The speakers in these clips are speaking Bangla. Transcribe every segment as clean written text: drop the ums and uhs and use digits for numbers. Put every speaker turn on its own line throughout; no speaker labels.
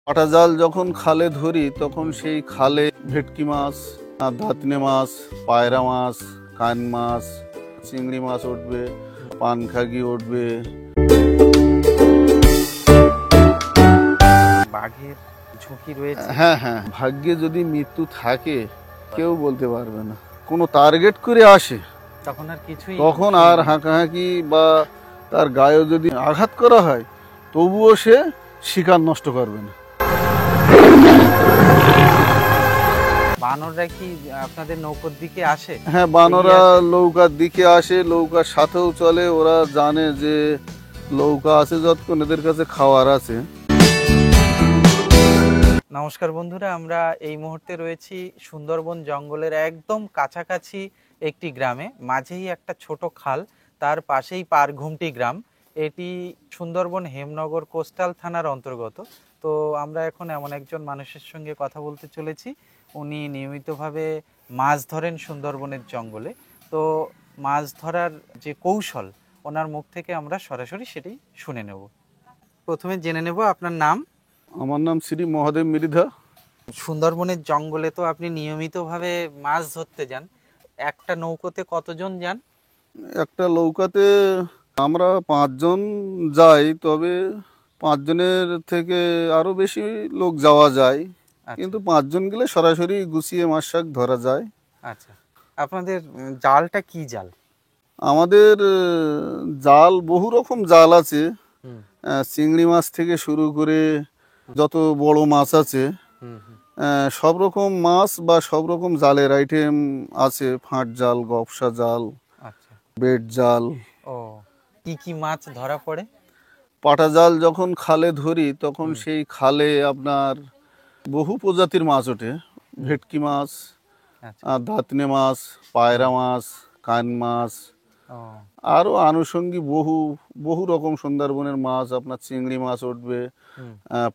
পাটা জাল যখন খালে ধরি তখন সেই খালে ভেটকি মাছ, ধাতনে মাছ, পায়রা মাছ, কান মাছ, চিংড়ি মাছ উঠবে, পানখাগি উঠবে।
বাঘের ঝুঁকি রয়েছে।
হ্যাঁ হ্যাঁ, ভাগ্যে যদি মৃত্যু থাকে কেউ বলতে পারবে না। কোনো টার্গেট করে আসে
তখন আর কিছুই
তখন আর হাঁকাহাঁকি বা তার গায়ে যদি আঘাত করা হয় তবুও সে শিকার নষ্ট করবে না।
বানররা কি আপনাদের নৌকোর দিকে আসে?
হ্যাঁ, বানরা নৌকার দিকে আসে, নৌকার সাথেও চলে। ওরা জানে যে নৌকা আছে যতক্ষণ এদের কাছে খাওয়ার আছে।
নমস্কার বন্ধুরা, আমরা এই মুহূর্তে রয়েছি সুন্দরবন জঙ্গলের একদম কাছাকাছি একটি গ্রামে। মাঝেই একটা ছোট খাল, তার পাশেই পারঘুমটি গ্রাম। এটি সুন্দরবন হেমনগর কোস্টাল থানার অন্তর্গত। তো আমরা এখন এমন একজন মানুষের সঙ্গে কথা বলতে চলেছি, উনি নিয়মিতভাবে মাছ ধরেন সুন্দরবনের জঙ্গলে। তো মাছ ধরার যে কৌশল ওনার মুখ থেকে আমরা সরাসরি সেটি শুনে নেব। প্রথমে জেনে নেব আপনার নাম।
আমার নাম শ্রী মহাদেব মৃধা।
সুন্দরবনের জঙ্গলে তো আপনি নিয়মিতভাবে মাছ ধরতে যান, একটা নৌকোতে কতজন যান?
একটা নৌকাতে আমরা 5 জন যাই, তবে 5 জনের থেকে আরো বেশি লোক যাওয়া যায়, কিন্তু 5 জন গেলে সরাসরি গুছিয়ে মাছ শাক ধরা যায়।
আচ্ছা, আপনাদের জালটা কি জাল?
আমাদের জাল বহু রকম জাল আছে। চিংড়ি মাছ থেকে শুরু করে যত বড় মাছ আছে সব রকম মাছ বা সব রকম জালের আইটেম আছে। ফাঁট জাল, গপসা জাল,
আচ্ছা,
বেড জাল।
ও কি কি মাছ ধরা পড়ে?
পাটা জাল যখন খালে ধরি তখন সেই খালে আপনার বহু প্রজাতির মাছ ওঠে। ভেটকি মাছ,
আচ্ছা,
ধাতনে মাছ, পায়রা মাছ, কান মাছ,
ও
আরও আনুষঙ্গিক বহু বহু রকম সুন্দরবনের মাছ। আপনার চিংড়ি মাছ উঠবে,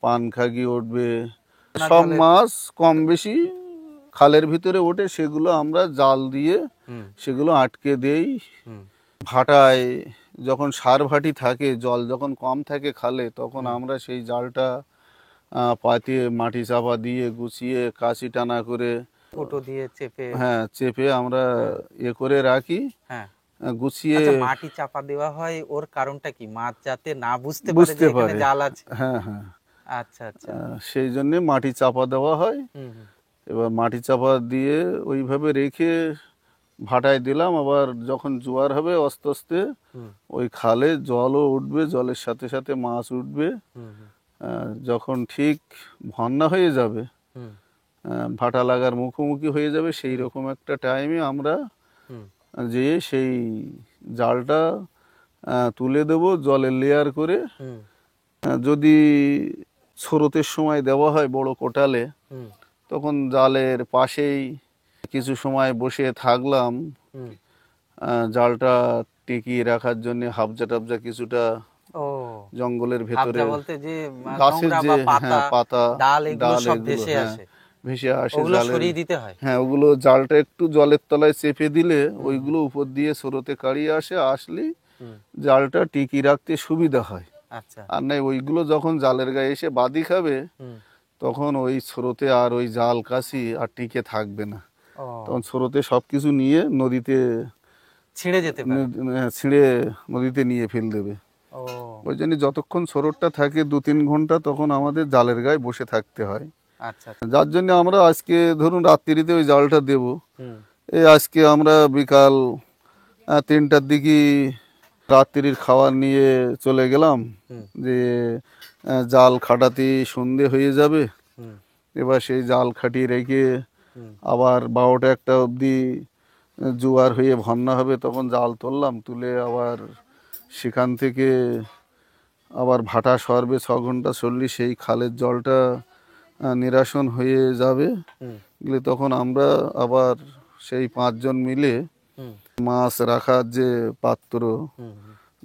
পানখাগি উঠবে। সব মাছ কম বেশি খালের ভিতরে ওঠে, সেগুলো আমরা জাল দিয়ে সেগুলো আটকে দেই। ভাটায় যখন সার ভাটি থাকে, জল যখন কম থাকে খালে, তখন আমরা সেই জালটা পাতিয়ে মাটি চাপা দিয়ে গুছিয়ে কাঁচি টানা করে
ফুটো দিয়ে চেপে,
হ্যাঁ চেপে আমরা করে রাখি।
হ্যাঁ,
গুছিয়ে
মাটি চাপা দেওয়া হয়, ওর কারণটা কি? মাছ যাতে না বুঝতে পারে
বুঝতে
যে এখানে
পারে।
জাল আছে।
হ্যাঁ হ্যাঁ,
আচ্ছা আচ্ছা,
সেই জন্যে মাটি চাপা দেওয়া হয়। এবার মাটি চাপা দিয়ে ওইভাবে রেখে ভাটায় দিলাম। আবার যখন জোয়ার হবে আস্তে আস্তে ওই খালে জলও উঠবে, জলের সাথে সাথে মাছ উঠবে। যখন ঠিক বন্যা হয়ে যাবে, ভাটা লাগার মুখোমুখি হয়ে যাবে, সেই রকম একটা টাইমে আমরা যেয়ে সেই জালটা তুলে দেব জলের লেয়ার করে। যদি স্রোতের সময় দেওয়া হয় বড় কোটালে, তখন জালের পাশেই কিছু সময় বসে থাকলাম। জালটা টিকিয়ে রাখার জন্য হাবজা টাবজা কিছুটা জঙ্গলের ভেতরে গাছের যে পাতা, ডাল, এগুলো ভেসে আসে জালের। হ্যাঁ, ওগুলো জালটা একটু জলের তলায় চেপে দিলে ওইগুলো উপর দিয়ে স্রোতে কাড়িয়ে আসলে জালটা টিকিয়ে রাখতে সুবিধা হয়। আর নাই ওইগুলো যখন জালের গায়ে এসে বাদি খাবে, তখন ওই স্রোতে আর ওই জাল কাশি আর টিকে থাকবে না। তখন স্রোতে সবকিছু নিয়ে নদীতে ছিঁড়ে নদীতে নিয়ে ফেল দেবে। ওই জন্য যতক্ষণ স্রোতটা থাকে 2-3 ঘন্টা, তখন আমাদের জালের গায়ে বসে থাকতে হয়। যার জন্য আমরা আজকে ধরুন রাত্রিতে ওই জালটা দেব। এই আজকে আমরা বিকাল 3টার দিকে রাত্রির খাবার নিয়ে চলে গেলাম, যে জাল খাটাতে সন্ধে হয়ে যাবে। এবার সেই জাল খাটিয়ে রেখে আবার 12টা-1টা অবধি জোয়ার হয়ে বন্যা হবে, তখন জাল তুললাম। তুলে আবার সেখান থেকে আবার ভাটা সরবে 6 ঘন্টা চললে সেই খালের জলটা নিরাসন হয়ে যাবে গেলে, তখন আমরা আবার সেই 5 জন মিলে মাছ রাখার যে পাত্র,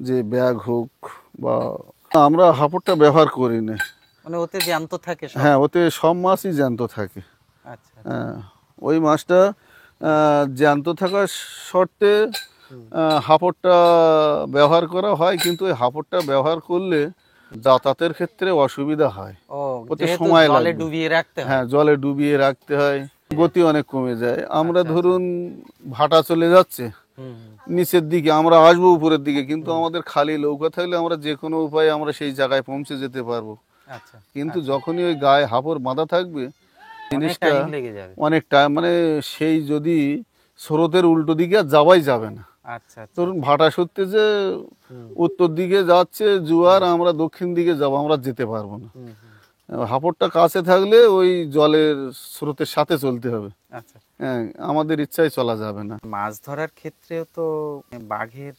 যে ব্যাগ হোক, বা আমরা হাঁপড়টা ব্যবহার করি না।
মানে ওতে জ্যান্ত থাকে?
হ্যাঁ, ওতে সব মাছই জ্যান্ত থাকে। হ্যাঁ, ওই মাছটা জ্যান্ত থাকার শর্তে হাঁপড়টা ব্যবহার করা হয়, কিন্তু ওই হাঁপড়টা ব্যবহার করলে যাতায়াতের ক্ষেত্রে অসুবিধা হয়,
ও
ওতে
যেহেতু
সময়
জলে
লাগবে।
ডুবিয়ে রাখতে হয়।
হ্যাঁ, জলে ডুবিয়ে রাখতে হয়, গতি অনেক কমে যায়। আমরা
আচ্ছা,
ধরুন ভাটা চলে যাচ্ছে
হুম,
নিচের দিকে, আমরা আসবো উপরের দিকে, কিন্তু আমাদের খালি নৌকা থাকলে আমরা যে কোনো উপায়ে আমরা সেই জায়গায় পৌঁছে যেতে পারবো।
আচ্ছা,
কিন্তু যখনই ওই গায়ে হাঁপড় বাঁধা থাকবে,
অনেক
জিনিসটা
টাইম লেগে যাবে।
অনেক টাইম, মানে সেই যদি স্রোতের উল্টো দিকে আর যাওয়াই যাবে না।
আচ্ছা, আচ্ছা,
ধরুন ভাটা সত্যি যে
হুম,
উত্তর দিকে যাচ্ছে জোয়ার, আমরা দক্ষিণ দিকে যাবো, আমরা যেতে পারবো না।
হুম, হুম,
হাঁপড়টা কাছে থাকলে ওই জলের স্রোতের সাথে চলতে হবে।
আচ্ছা।
হ্যাঁ, আমাদের ইচ্ছায় চলা যাবে না।
মাছ ধরার ক্ষেত্রেও তো বাঘের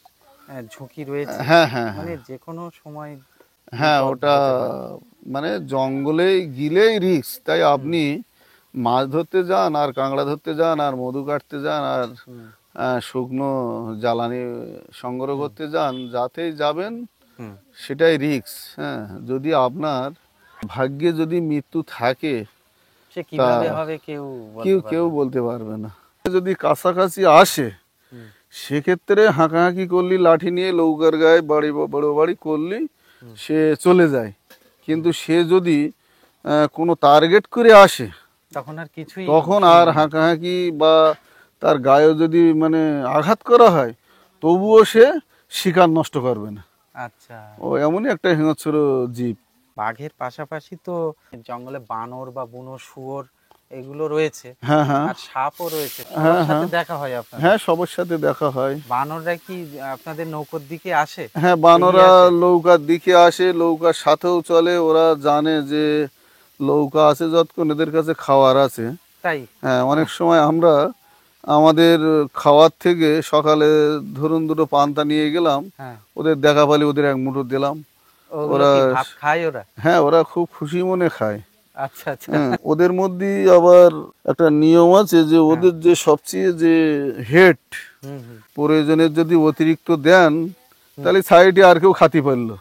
ঝুঁকি রয়েছে,
হ্যাঁ, হ্যাঁ,
মানে
হ্যাঁ,
যে কোনো সময়
হ্যাঁ,
বিপদ
ওটা
হতে পারে।
মানে জঙ্গলে গিলেই রিস্ক। তাই আপনি মাছ ধরতে যান আর কাঁকড়া ধরতে যান আর মধু কাটতে যান আর
হুম,
শুকনো জ্বালানি সংগ্রহ করতে যান, যাতেই যাবেন
হুম,
সেটাই রিস্ক। হ্যাঁ, যদি আপনার ভাগ্যে যদি মৃত্যু থাকে,
সে
তা
কিভাবে হবে কেউ
কেউ
বলতে পারবে
কেউ
না।
বলতে পারবে না। যদি কাছাকাছি আসে,
হুম,
সেক্ষেত্রে হাঁকাহাঁকি করলি, লাঠি নিয়ে নৌকার গায়ে বাড়ি বড় বাড়ি করলি, সে চলে যায়। কিন্তু সে যদি কোনো টার্গেট করে আসে,
তখন আর কিছুই
তখন আর
শুনবে না।
হাঁকাহাঁকি বা তার গায়ে যদি মানে আঘাত করা হয়, তবুও সে শিকার নষ্ট করবে না।
আচ্ছা,
ও এমনই একটা হিংস্র জীব।
বাঘের পাশাপাশি তো জঙ্গলে বানর বা বুনো শুয়োর এগুলো রয়েছে,
হ্যাঁ, হ্যাঁ,
আর সাপও রয়েছে। সবার
হ্যাঁ,
সাথে
হ্যাঁ,
দেখা হয় আপনাদের?
হ্যাঁ, সবার সাথে দেখা হয়।
বানররা কি আপনাদের নৌকোর দিকে আসে,
হ্যাঁ,
এগিয়ে
বানরা
আসে?
নৌকার দিকে আসে, নৌকার সাথেও চলে। ওরা জানে যে নৌকা আছে যতক্ষণ এদের কাছে খাওয়ার আছে।
তাই?
হ্যাঁ, অনেক সময় আমরা আমাদের খাওয়ার থেকে সকালে ধরুন দুটো পান্তা নিয়ে গেলাম,
হ্যাঁ,
ওদের দেখা পালি ওদের এক মুঠো দিলাম।
ওগুলো
ওরা
কি ভাত খায় ওরা?
হ্যাঁ, ওরা খুব খুশি মনে খায়।
আচ্ছা, আচ্ছা,
হ্যাঁ, ওদের মধ্যেই আবার একটা নিয়ম আছে যে
হ্যাঁ,
ওদের যে সবচেয়ে যে হেড,
হুম, হুম,
প্রয়োজনের যদি অতিরিক্ত দেন, তাহলে সাইডে আর কেউ খাতি পারলো।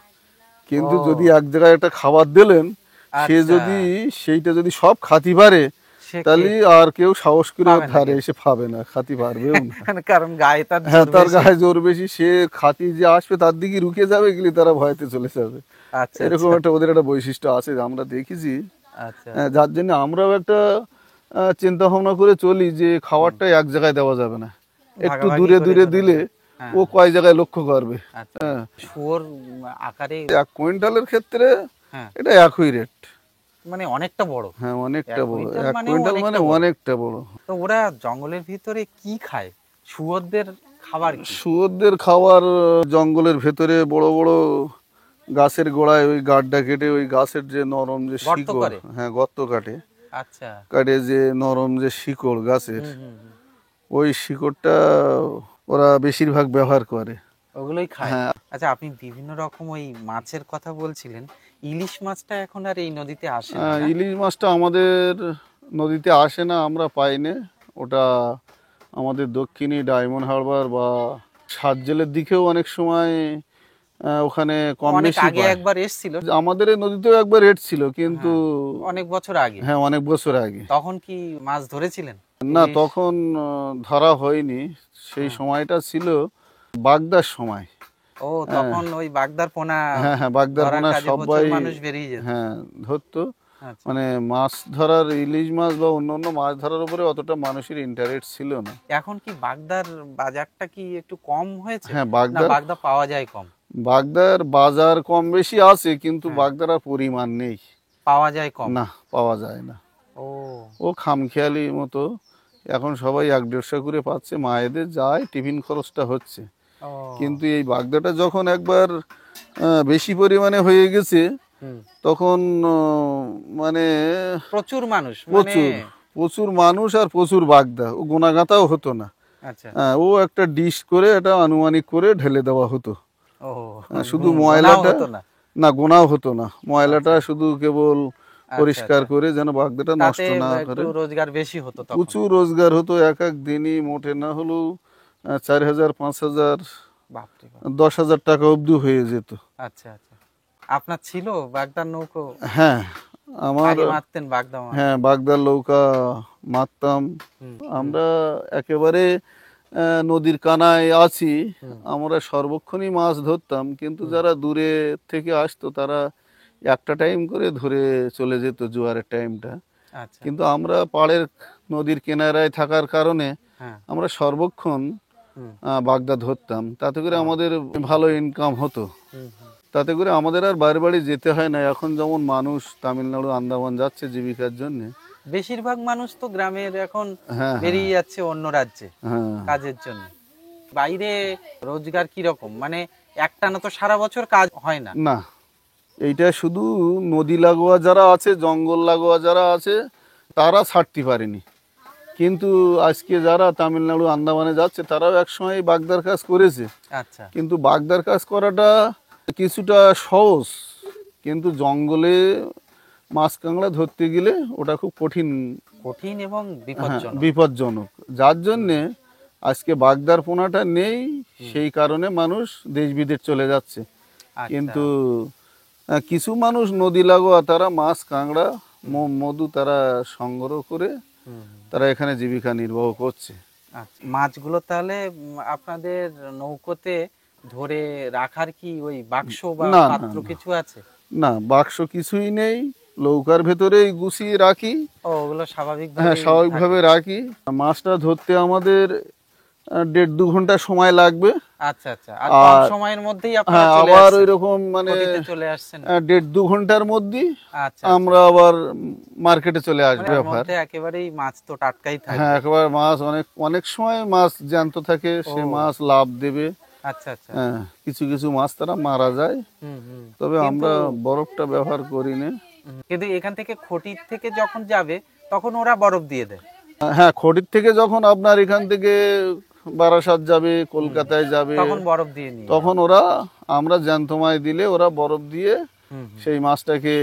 কিন্তু
ও,
যদি এক জায়গায় একটা খাবার দিলেন, সে
আচ্ছা,
যদি সেইটা যদি সব খাতি পারে,
সে
তাহলে আর কেউ সাহস করে ওর
পাবে না
ধারে
কেউ।
এসে পাবে না, খাতি পারবেও না।
কারণ গায়ে তার
হ্যাঁ,
জোর
তার
বেশি।
গায়ে জোর বেশি, সে খাতি যে আসবে তার দিকে রুকে যাবে, গেলে তারা ভয়তে চলে যাবে।
আচ্ছা,
এরকম
আচ্ছা,
একটা ওদের একটা বৈশিষ্ট্য আছে, আমরা দেখেছি।
আচ্ছা,
যার জন্য আমরাও একটা চিন্তা ভাবনা করে চলি যে খাবারটা এক জায়গায় দেওয়া যাবে না, একটু
ভাগাভাগি
দূরে
করে
দূরে
ধরে
দিলে
নেবে। হ্যাঁ,
ও কয় জায়গায় লক্ষ্য করবে।
আচ্ছা।
হ্যাঁ,
শুয়োর আকারে,
1 কুইন্টালের ক্ষেত্রে
হ্যাঁ,
এটা একই রেট।
মানে অনেকটা বড়।
হ্যাঁ, অনেকটা
এক
বড়।
কুইন্টাল
1 কুইন্টাল মানে
অনেকটা বড়।
অনেকটা বড়।
তো ওরা জঙ্গলের ভিতরে কি খায়? শুয়োরদের খাবার কি?
শুয়োরদের খাবার জঙ্গলের ভেতরে বড় বড় গাছের গোড়ায় ওই গাড্ডা কেটে ওই গাছের যে নরম যে
গর্ত
শিকড়,
করে?
হ্যাঁ, গর্ত কাটে,
আচ্ছা,
কাটে যে নরম যে শিকড় গাছের,
হুম, হুম, হুম,
ওই শিকড়টা ওরা বেশিরভাগ ব্যবহার করে।
ওগুলোই খায়।
হ্যাঁ,
আচ্ছা, আপনি বিভিন্ন রকম ওই মাছের কথা বলছিলেন। ইলিশ মাছটা এখন আর এই নদীতে আসে না, না?
ইলিশ মাছটা আমাদের নদীতে আসে না, আমরা পাই না। ওটা আমাদের দক্ষিণী ডায়মন্ড হারবার বা সাতজেলের দিকেও অনেক সময় ওখানে কম
অনেক
বেশি
আগে
পায়।
একবার এসছিল।
আমাদের এই নদীতেও একবার রেট ছিল, কিন্তু
হ্যাঁ, অনেক বছর আগে।
হ্যাঁ, অনেক বছর আগে।
তখন কি মাছ ধরেছিলেন?
না,
ইলিশ?
তখন ধরা হয়নি। সেই
হ্যাঁ।
সময়টা ছিল বাগদার সময়।
ও,
হ্যাঁ,
তখন ওই বাগদার পোনা
হ্যাঁ, হ্যাঁ, বাগদার
ধরার
পোনা
কাজে প্রচুর
সবাই
মানুষ বেরিয়ে যেত।
হ্যাঁ ধরতো।
আচ্ছা।
মানে মাছ ধরার, ইলিশ মাছ বা অন্যান্য মাছ ধরার উপরে অতটা মানুষের ইন্টারেস্ট ছিল না।
এখন কি বাগদার বাজারটা কি একটু কম হয়েছে,
হ্যাঁ,
না বাগদা পাওয়া যায় কম?
বাগদার বাজার কম বেশি আছে, কিন্তু
হ্যাঁ।
বাগদার আর পরিমাণ নেই।
পাওয়া যায় কম?
না, পাওয়া যায় না।
ও,
ও খামখেয়ালি মতো এখন সবাই 1-150 করে পাচ্ছে, মায়েদের যায়, টিফিন খরচটা হচ্ছে।
ও,
কিন্তু এই বাগদাটা যখন একবার বেশি পরিমাণে হয়ে গেছে,
হুম,
তখন মানে
প্রচুর মানুষ, মানে
প্রচুর প্রচুর মানুষ আর প্রচুর বাগদা, ও গোনাগাঁথাও হতো না।
আচ্ছা,
ও একটা ডিশ করে, এটা আনুমানিক করে ঢেলে দেওয়া হতো।
ও,
শুধু
গোনাও
ময়লাটা,
হতো না?
না, গোনাও হতো না, ময়লাটা শুধু কেবল
আচ্ছা,
পরিষ্কার
আচ্ছা।
করে যেন বাগদাটা
তাতে
নষ্ট না
একটু
করে।
রোজগার বেশি হতো তখন?
প্রচুর রোজগার হতো, এক এক দিনই মোটে না হলেও 4,000, 5,000,
বাপরে বাপ।
10,000 টাকা অবধি হয়ে যেত।
আচ্ছা, আচ্ছা। আপনার ছিল বাগদার নৌকো?
হ্যাঁ, আমার,
আগে মারতেন বাগদা মাছ?
হ্যাঁ, বাগদার নৌকা মারতাম।
হুম,
আমরা একেবারে নদীর কানায় আছি, আমরা সর্বক্ষণই মাছ ধরতাম, কিন্তু যারা দূরে থেকে আসতো তারা একটা টাইম করে ধরে চলে যেত জোয়ারের টাইমটা।
আচ্ছা।
কিন্তু আমরা পাড়ের নদীর কিনারায় থাকার কারণে
হ্যাঁ।
আমরা সর্বক্ষণ
হুম।
বাগদা ধরতাম, তাতে করে আমাদের ভালো ইনকাম হতো। তাতে করে আমাদের আর বাড়ি বাড়ি যেতে হয় না। এখন যেমন মানুষ তামিলনাড়ু আন্দামান যাচ্ছে জীবিকার জন্য,
বেশিরভাগ মানুষ তো গ্রামের এখন
হ্যাঁ
বেরিয়ে যাচ্ছে অন্য রাজ্যে
হ্যাঁ
কাজের জন্য। বাইরে রোজগার কি রকম, মানে একটানা তো সারা বছর কাজ হয় না।
না, এইটা শুধু নদী লাগোয়া যারা আছে, জঙ্গল লাগোয়া যারা আছে তারা ছাড়তে পারেনি, কিন্তু আজকে যারা তামিলনাড়ু আন্দামানে যাচ্ছে তারাও একসময় বাগদার কাজ করেছে।
আচ্ছা।
কিন্তু বাগদার কাজ করাটা কিছুটা সহজ, কিন্তু জঙ্গলে মাছ কাঁকড়া ধরতে গেলে ওটা খুব কঠিন,
কঠিন এবং
হ্যাঁ
বিপজ্জনক।
বিপজ্জনক। যার জন্যে আজকে বাগদার পোনাটা নেই, সেই কারণে মানুষ দেশ বিদেশ চলে যাচ্ছে।
আচ্ছা।
কিন্তু কিছু মানুষ নদী লাগোয়া তারা মাছ কাঁকড়া মধু তারা সংগ্রহ করে তারা এখানে জীবিকা নির্বাহ করছে।
আচ্ছা, মাছগুলো তাহলে আপনাদের নৌকোতে ধরে রাখার কি ওই বাক্স বা
না,
পাত্র
না।
কিছু আছে?
না, বাক্স কিছুই নেই, নৌকার ভেতরেই গুছিয়ে রাখি।
ও, ওগুলো স্বাভাবিক
হ্যাঁ, স্বাভাবিকভাবে রাখি। মাছটা ধরতে আমাদের 1.5-2 ঘন্টা সময় লাগবে।
আচ্ছা আচ্ছা। আর কম
আর
সময়ের মধ্যেই আপনারা
হ্যাঁ,
চলে
আবার
আসছেন,
ওই রকম মানে
নদীতে চলে আসছেন।
1.5-2 ঘন্টার মধ্যেই
আচ্ছা।
আমরা আবার মার্কেটে চলে
মানে
আসবে।
এর
ব্যাপার,
মধ্যে একেবারেই মাছ তো টাটকাই
হ্যাঁ,
থাকবে।
একেবারে মাছ অনেক অনেক সময় মাছ জ্যান্ত থাকে, সে
ও।
মাছ লাভ দেবে।
আচ্ছা আচ্ছা।
হ্যাঁ, কিছু কিছু মাছ তারা মারা যায়, তবে
কিন্তু
আমরা বরফটা ব্যবহার করি না।
কিন্তু এখান থেকে খটির থেকে যখন যাবে তখন ওরা বরফ দিয়ে দেয়।
হ্যাঁ, খড়ির থেকে যখন আপনার এখান থেকে বারাসাত যাবে, কলকাতায় যাবে,
তখন বরফ দিয়ে নিয়ে
তখন ওরা আমরা জ্যান্ত মাছ দিলে ওরা বরফ দিয়ে সেই মাছটাকে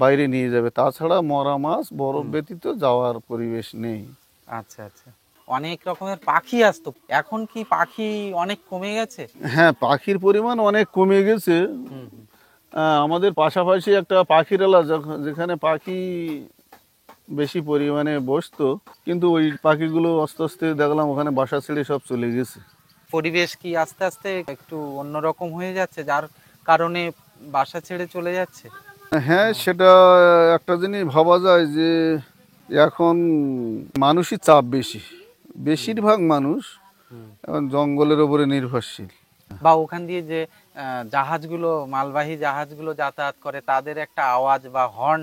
বাইরে নিয়ে যাবে। তাছাড়া মরা মাছ বরফ ব্যতীত যাওয়ার পরিবেশ নেই।
আচ্ছা আচ্ছা। অনেক রকমের পাখি আসতো, এখন কি পাখি অনেক কমে গেছে?
হ্যাঁ, পাখির পরিমাণ অনেক কমে গেছে। আমাদের পাশাপাশি একটা পাখির এলাকা যেখানে পাখি বেশি পরিমাণে বসতো, কিন্তু ওই পাখিগুলো আস্তে আস্তে দেখলাম ওখানে বাসা ছেড়ে সব চলে গেছে।
পরিবেশ কি আস্তে আস্তে একটু অন্যরকম হয়ে যাচ্ছে যার কারণে বাসা ছেড়ে চলে যাচ্ছে?
হ্যাঁ, সেটা একটা জিনিস ভাবা যায় যে এখন মানুষই চাপ বেশি, বেশিরভাগ মানুষ এখন জঙ্গলের উপরে নির্ভরশীল।
বা ওখান দিয়ে যে জাহাজগুলো, মালবাহী জাহাজগুলো যাতায়াত করে তাদের একটা আওয়াজ বা হর্ন,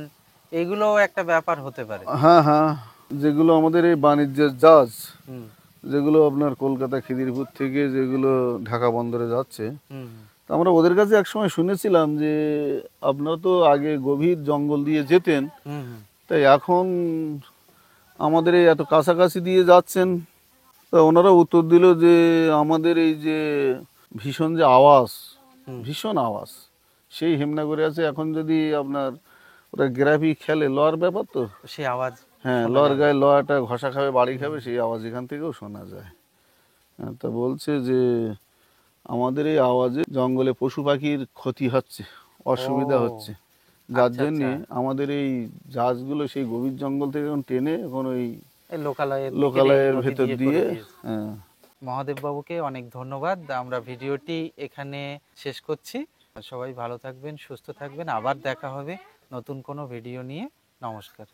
এগুলো একটা ব্যাপার হতে পারে।
হ্যাঁ হ্যাঁ, যেগুলো আমাদের এই বাণিজ্যের জাহাজ, যেগুলো আপনার কলকাতা খিদিরপুর থেকে যেগুলো ঢাকা বন্দরে যাচ্ছে, তো আমরা ওদের কাছে একসময় শুনেছিলাম যে আপনারা তো আগে গভীর জঙ্গল দিয়ে যেতেন, তাই এখন আমাদের এই এত কাছাকাছি দিয়ে যাচ্ছেন। তা ওনারা উত্তর দিল যে আমাদের এই যে ভীষণ যে আওয়াজ, ভীষণ আওয়াজ, সেই হেমনাগরে আছে। এখন যদি আপনার ওরা গ্রাফি খেলে, লর ব্যাপার তো,
সেই আওয়াজ,
হ্যাঁ, লর গায়ে লটা ঘষা খাবে, বাড়ি খাবে, সেই আওয়াজ এখান থেকেও শোনা যায়। হ্যাঁ, তা বলছে যে আমাদের এই আওয়াজে জঙ্গলে পশু পাখির ক্ষতি হচ্ছে, অসুবিধা হচ্ছে, যার জন্য আমাদের এই জাহাজগুলো সেই গভীর জঙ্গল থেকে এখন টেনে এখন ওই লোকালয়ের ভেতর দিয়ে। হ্যাঁ।
মহাদেব বাবুকে অনেক ধন্যবাদ। আমরা ভিডিওটি এখানে শেষ করছি। সবাই ভালো থাকবেন, সুস্থ থাকবেন, আবার দেখা হবে নতুন কোনো ভিডিও নিয়ে। নমস্কার।